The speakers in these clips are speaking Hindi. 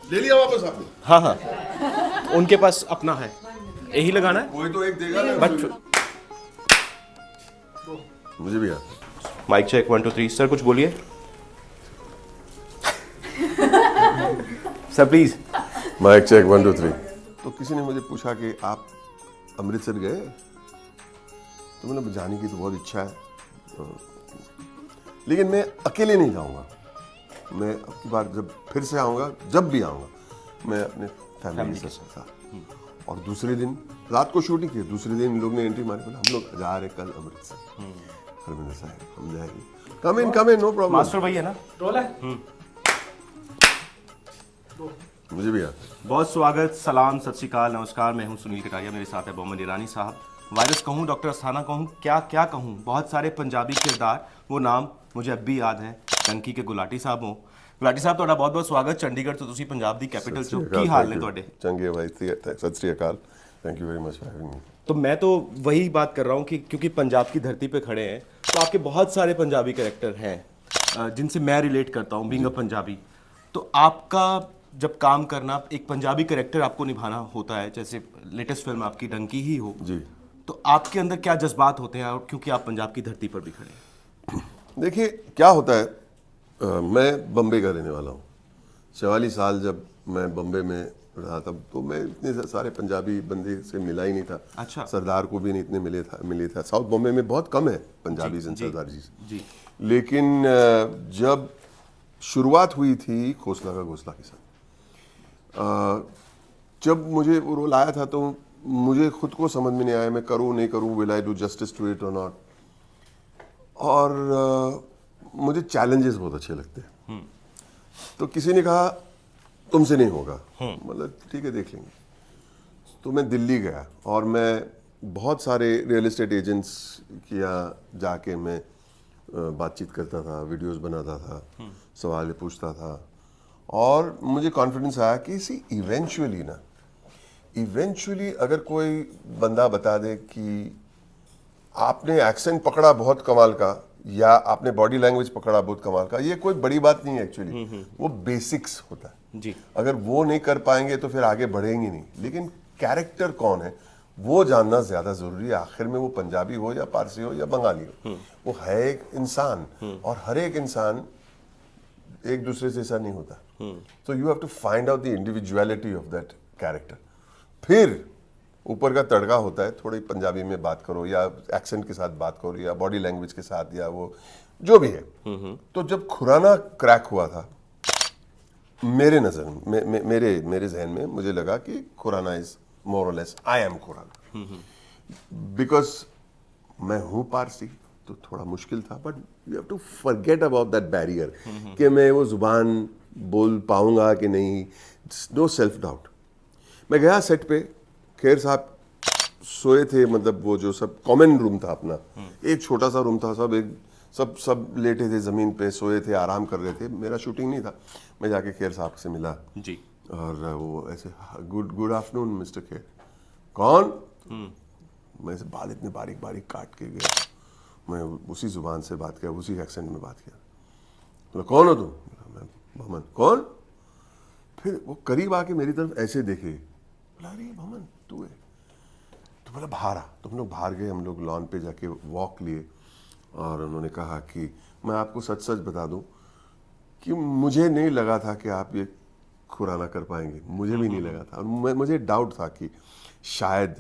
ले लिया वापस आपने? हाँ हाँ, उनके पास अपना है, यही लगाना है। कोई तो एक देगा ना बट मुझे भी आता। Mic check 1 2 3। सर कुछ बोलिए। Sir please. Mic check 1 2 3। तो किसी ने मुझे पूछा कि आप अमृतसर गए, तो मैंने जाने की तो बहुत इच्छा है, लेकिन मैं अकेले नहीं जाऊंगा। मैं अब की बार जब फिर से आऊंगा, जब भी आऊंगा, मैं अपने फैमिली के साथ। और दूसरे दिन रात को शूटिंग की, दूसरे दिन इन लोग ने एंट्री मारी, बोला हम लोग जा रहे कल अमृतसर। हरमिंदर साहब हम जाएंगे, कम इन नो प्रॉब्लम। मास्टर भाई है ना, रोल है। मुझे भी आता। बहुत स्वागत, सलाम, सत श्री अकाल, नमस्कार। मैं हूं सुनील कटारिया, मेरे साथ है बोमन ईरानी साहब। वायरस कहूं, डॉक्टर अस्थाना कहूं, क्या क्या कहूं, बहुत सारे पंजाबी किरदार, वो नाम मुझे अब भी याद है। डंकी के गुलाटी साहब हो। गुलाटी साहब ਤੁਹਾਡਾ ਬਹੁਤ ਬਹੁਤ ਸਵਾਗਤ। ਚੰਡੀਗੜ੍ਹ ਤੋਂ ਤੁਸੀਂ ਪੰਜਾਬ ਦੀ ਕੈਪੀਟਲ ਚੋਂ, ਕੀ हाल ने ਤੁਹਾਡੇ? चंगे भाई, सत श्री अकाल, thank you very much for having me. तो मैं तो वही बात कर रहा हूँ कि क्योंकि पंजाब की धरती पे खड़े हैं, तो आपके बहुत सारे पंजाबी कैरेक्टर हैं जिनसे मैं रिलेट करता हूँ, बीइंग अ पंजाबी। तो आपका जब काम करना, एक पंजाबी कैरेक्टर आपको निभाना होता है, जैसे लेटेस्ट फिल्म आपकी डंकी ही हो जी, तो आपके अंदर क्या जज्बात होते हैं, और क्योंकि आप पंजाब की धरती पर भी खड़े हैं? देखिए क्या होता है, मैं बम्बे का रहने वाला हूँ। 44 साल जब मैं बम्बे में रहा, तब तो मैं इतने सारे पंजाबी बंदे से मिला ही नहीं था। अच्छा। सरदार को भी नहीं इतने मिले था। साउथ बॉम्बे में बहुत कम है पंजाबी एंड सरदार जी। लेकिन जब शुरुआत हुई थी खोसला का घोसला के साथ, जब मुझे वो रोल आया था, तो मुझे खुद को समझ में नहीं आया मैं करूँ नहीं करूँ, will I do justice to it or not. और मुझे चैलेंजेस बहुत अच्छे लगते हैं। तो किसी ने कहा तुमसे नहीं होगा, मतलब ठीक है देख लेंगे। तो मैं दिल्ली गया और मैं बहुत सारे रियल एस्टेट एजेंट्स के यहाँ जाके मैं बातचीत करता था, वीडियोस बनाता था, सवाल पूछता था, और मुझे कॉन्फिडेंस आया कि इसी इवेंचुअली अगर कोई बंदा बता दे कि आपने एक्सेंट पकड़ा बहुत कमाल का, या आपने बॉडी लैंग्वेज पकड़ा बहुत कमाल का, ये कोई बड़ी बात नहीं है एक्चुअली। वो बेसिक्स होता है जी। अगर वो नहीं कर पाएंगे तो फिर आगे बढ़ेंगे नहीं। लेकिन कैरेक्टर कौन है वो जानना ज्यादा जरूरी है। आखिर में वो पंजाबी हो या पारसी हो या बंगाली हो, वो है एक इंसान, और हर एक इंसान एक दूसरे से ऐसा नहीं होता। तो you have to find out the individuality of that character. फिर ऊपर का तड़का होता है, थोड़ी पंजाबी में बात करो, या एक्सेंट के साथ बात करो, या बॉडी लैंग्वेज के साथ, या वो जो भी है। तो जब खुराना क्रैक हुआ था, मेरे नजर में, मेरे जहन में मुझे लगा कि Khurana is more or less I am Khurana, because मैं हूं पारसी, तो थोड़ा मुश्किल था। But you have to forget about that barrier कि मैं वो जुबान बोल पाऊंगा कि नहीं। No self doubt. मैं गया सेट पे, खेर साहब सोए थे, मतलब वो जो सब कॉमन रूम था अपना, एक छोटा सा रूम था, सब लेटे थे जमीन पे, सोए थे, आराम कर रहे थे। मेरा शूटिंग नहीं था। मैं जाके खेर साहब से मिला जी, और वो ऐसे गुड आफ्टरनून मिस्टर खेर। कौन? मैं ऐसे बाल इतने बारीक बारीक काट के गया, मैं उसी जुबान से बात किया, उसी एक्सेंट में बात किया। बोला कौन हो तुम? मैं भमन। कौन? फिर वो करीब आके मेरी तरफ ऐसे देखे, बोला अरे भमन तू है। तो बोला बाहर आ। तो हम लोग बाहर गए, हम लोग लॉन पे जाके वॉक लिए, और उन्होंने कहा कि मैं आपको सच सच बता दूं कि मुझे नहीं लगा था कि आप ये खुराना कर पाएंगे, मुझे भी नहीं लगा था। और मुझे डाउट था कि शायद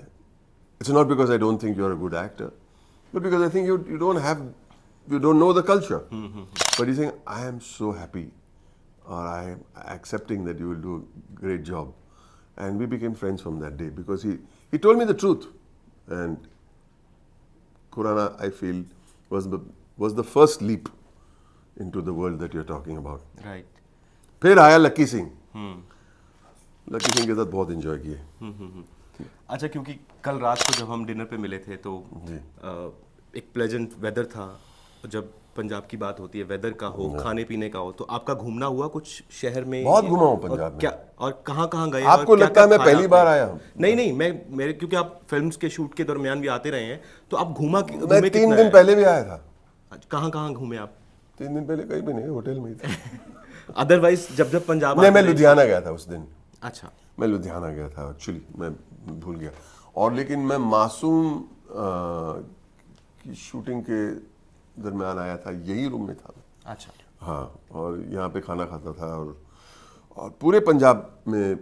it's not because I don't think you are a good actor, but because I think you don't know the culture. But you think I am so happy और I am accepting that you will do great job. And we became friends from that day because he told me the truth. And Khurana, I feel, was the first leap into the world that you're talking about. Right. फिर आया लकी सिंह। लकी सिंह के साथ बहुत एंजॉय किए। अच्छा, क्योंकि कल रात को जब हम डिनर पे मिले थे तो एक प्लेजेंट वेदर था। जब पंजाब की बात होती है, वेदर का हो, खाने पीने का हो, तो आपका घूमना हुआ कुछ शहर में? बहुत घुमा हूँ पंजाब में। क्या और कहाँ गए? आपको और लगता है मैं खाया पहली बार आया हूँ? नहीं, मेरे क्योंकि आप फिल्म्स के शूट के दरमियान भी आते रहे हैं, तो आप मैं घूमे 3 कितना दिन है? पहले भी आया था। कहाँ घूमे आप? 3 दिन पहले कहीं भी नहीं, होटल में ही था। अदरवाइज जब पंजाब नहीं, आते मैं रहे- लुधियाना गया था उस दिन। अच्छा, मैं लुधियाना गया था एक्चुअली, मैं भूल गया। और लेकिन मैं मासूम की शूटिंग के दरमियान आया था, यही रूम में था। अच्छा, हाँ, और यहाँ पे खाना खाता था। और पूरे पंजाब में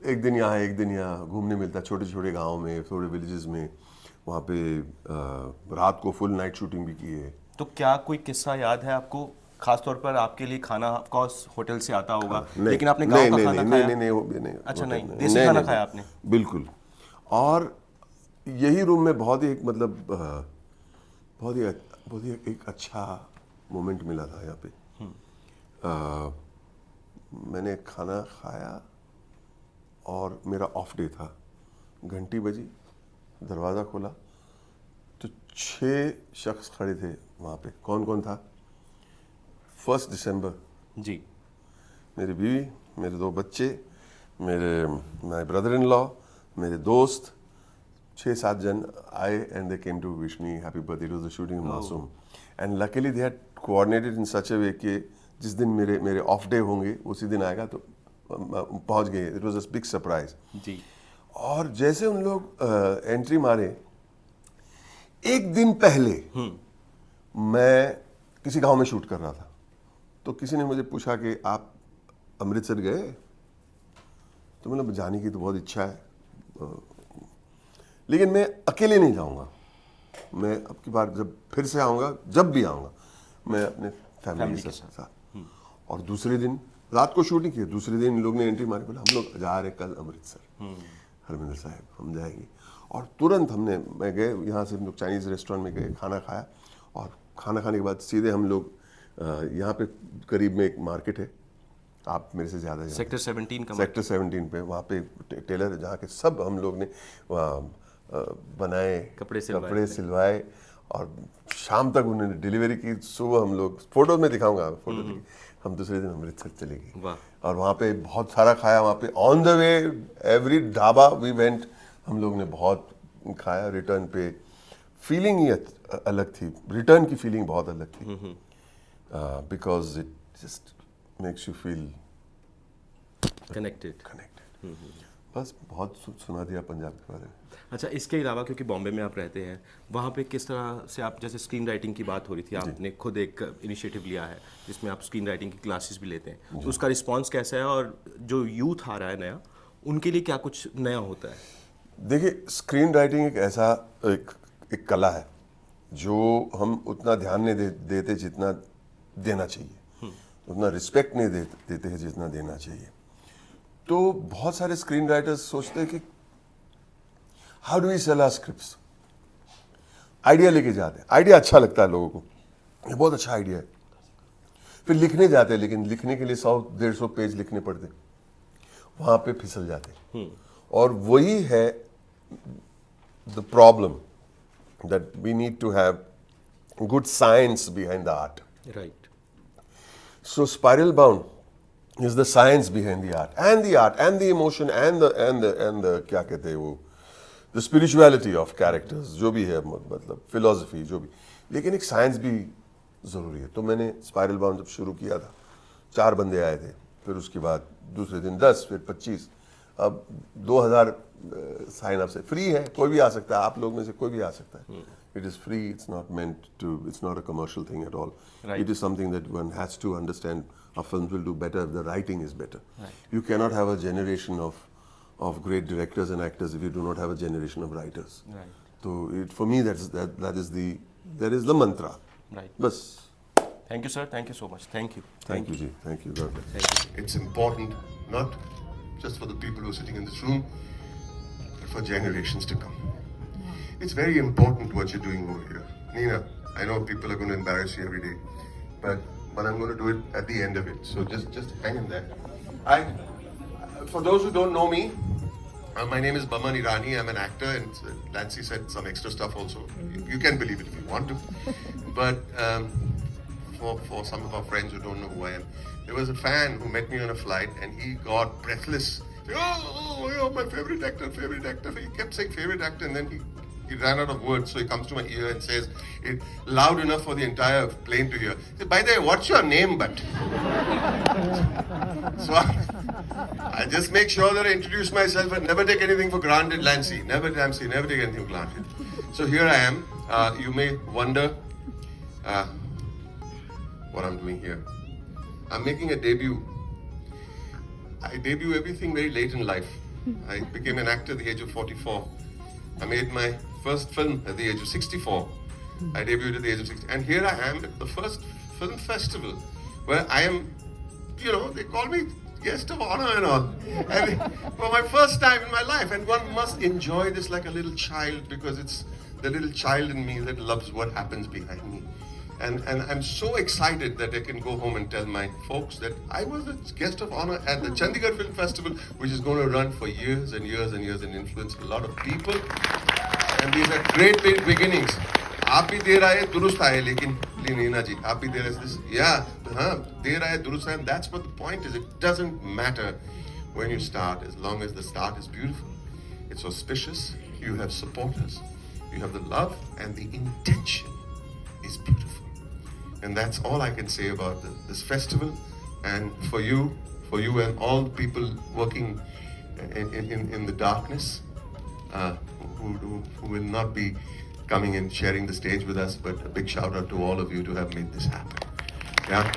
एक दिन यहाँ एक दिन यहाँ घूमने मिलता, छोटे छोटे गाँव में, थोड़े विलेजेस में। वहाँ पे रात को फुल नाइट शूटिंग भी की है। तो क्या कोई किस्सा याद है आपको, खास तौर पर आपके लिए खाना ऑफकोर्स होटल से आता होगा, नहीं, लेकिन आपने गांव का नहीं, खाना नहीं, खाया? नहीं, नहीं, वो भी नहीं। अच्छा, होटल नहीं, में। देसी खाना खाया आपने? बिल्कुल। और यही रूम में बहुत ही एक मतलब बहुत ही एक अच्छा मोमेंट मिला था यहाँ पे। मैंने खाना खाया और मेरा ऑफ डे था। घंटी बजी, दरवाज़ा खोला तो 6 शख्स खड़े थे वहाँ पे। कौन कौन था? 1 दिसंबर, जी, मेरी बीवी, मेरे 2 बच्चे, माय ब्रदर इन लॉ, मेरे दोस्त, 6-7 जन आए and they came to wish me happy birthday. It was the shooting of Masoom and luckily they had coordinated in such a way कि जिस दिन मेरे ऑफ डे होंगे उसी दिन आएगा, तो पहुंच गए। It was a big surprise. जी, और जैसे उन लोग एंट्री मारे, एक दिन पहले मैं किसी गांव में शूट कर रहा था, तो किसी ने मुझे पूछा कि आप अमृतसर गए? तो मतलब जाने की तो बहुत इच्छा है, लेकिन मैं अकेले नहीं जाऊंगा। मैं अब की बार जब फिर से आऊंगा, जब भी आऊंगा, मैं अपने फैमिली के साथ। और दूसरे दिन रात को शूटिंग की, दूसरे दिन इन लोग ने एंट्री मारी, बोला हम लोग जा रहे कल अमृतसर, हरमिंदर साहब हम जाएंगे। और तुरंत मैं गए, यहाँ से हम लोग चाइनीज़ रेस्टोरेंट में गए, खाना खाया। और खाना खाने के बाद सीधे हम लोग यहाँ पे करीब में एक मार्केट है, आप मेरे से ज़्यादा सेक्टर 17 का सेक्टर 17 पे, वहाँ पे टेलर है जहाँ के सब हम लोग ने वहाँ बनाए, कपड़े सिलवाए और शाम तक उन्होंने डिलीवरी की। सुबह हम लोग, फोटो में दिखाऊंगा, फोटो हम दूसरे दिन अमृतसर चले गए और वहाँ पे बहुत सारा खाया। वहाँ पे on the way every dhaba we went, हम लोग ने बहुत खाया। रिटर्न पे फीलिंग ही अलग थी, रिटर्न की फीलिंग बहुत अलग थी, because it just makes you feel connected. बस बहुत सुना दिया पंजाब के बारे में। अच्छा, इसके अलावा क्योंकि बॉम्बे में आप रहते हैं, वहाँ पे किस तरह से आप, जैसे स्क्रीन राइटिंग की बात हो रही थी, आपने खुद एक इनिशिएटिव लिया है जिसमें आप स्क्रीन राइटिंग की क्लासेस भी लेते हैं, तो उसका रिस्पांस कैसा है? और जो यूथ आ रहा है नया, उनके लिए क्या कुछ नया होता है? देखिए, स्क्रीन राइटिंग एक ऐसा एक कला है जो हम उतना ध्यान नहीं देते जितना देना चाहिए, उतना रिस्पेक्ट नहीं देते हैं जितना देना चाहिए। तो बहुत सारे स्क्रीन राइटर्स सोचते हैं कि how do we sell our scripts. Idea लेके जाते हैं, आइडिया अच्छा लगता है लोगों को, ये बहुत अच्छा आइडिया है, फिर लिखने जाते हैं, लेकिन लिखने के लिए 100-150 पेज लिखने पड़ते, वहां पे फिसल जाते। और वही है the problem, that we need to have good science behind the art. Right. So Spiral Bound is the science behind the art and the emotion and the क्या कहते हैं वो, the spirituality of characters, जो भी है, मतलब philosophy जो भी, लेकिन एक साइंस भी ज़रूरी है। तो मैंने स्पाइरल बाउंड जब शुरू किया था, 4 बंदे आए थे, फिर उसके बाद दूसरे दिन 10, फिर 25, अब 2000 साइन अप से फ्री है, कोई भी आ सकता है, आप लोग में से कोई भी आ सकता है। It is free. It's not meant to. It's not a commercial thing at all. Right. It is something that one has to understand. Our films will do better if the writing is better. Right. You cannot have a generation of great directors and actors if you do not have a generation of writers. Right. So for me, that is the mantra. Right. Bas. Thank you, sir. Thank you so much. Thank you. Thank you, Ji. Thank you. God bless. Thank you. It's important not just for the people who are sitting in this room, but for generations to come. It's very important what you're doing over here. Nina, I know people are going to embarrass you every day, but I'm going to do it at the end of it. So just hang in there. For those who don't know me, my name is Baman Irani. I'm an actor, and Nancy said some extra stuff also. You can believe it if you want to. But for some of our friends who don't know who I am, there was a fan who met me on a flight, and he got breathless. Oh, my favorite actor. He kept saying favorite actor, and then he He ran out of words, so he comes to my ear and says it loud enough for the entire plane to hear. He said, by the way, what's your name, but? So I just make sure that I introduce myself and never take anything for granted, Lancy. Never take anything for granted. So here I am. You may wonder what I'm doing here. I'm making a debut. I debut everything very late in life. I became an actor at the age of 44. I made my first film at the age of 64. I debuted at the age of 60. And here I am at the first film festival where I am, they call me guest of honor and all. And for my first time in my life. And one must enjoy this like a little child, because it's the little child in me that loves what happens behind me. And I'm so excited that I can go home and tell my folks that I was a guest of honor at the Chandigarh Film Festival, which is going to run for years and years and years and influence a lot of people. And these are great beginnings. आप भी दे रहा है दुरुस्त है, लेकिन लीना जी आप भी दे रहे हैं, दे रहा है दुरुस्त है. And that's what the point is. It doesn't matter when you start, as long as the start is beautiful. It's auspicious. You have supporters. You have the love, and the intention is beautiful. And that's all I can say about this festival. And for you and all the people working in the darkness, who will not be coming and sharing the stage with us, but a big shout out to all of you to have made this happen. Yeah.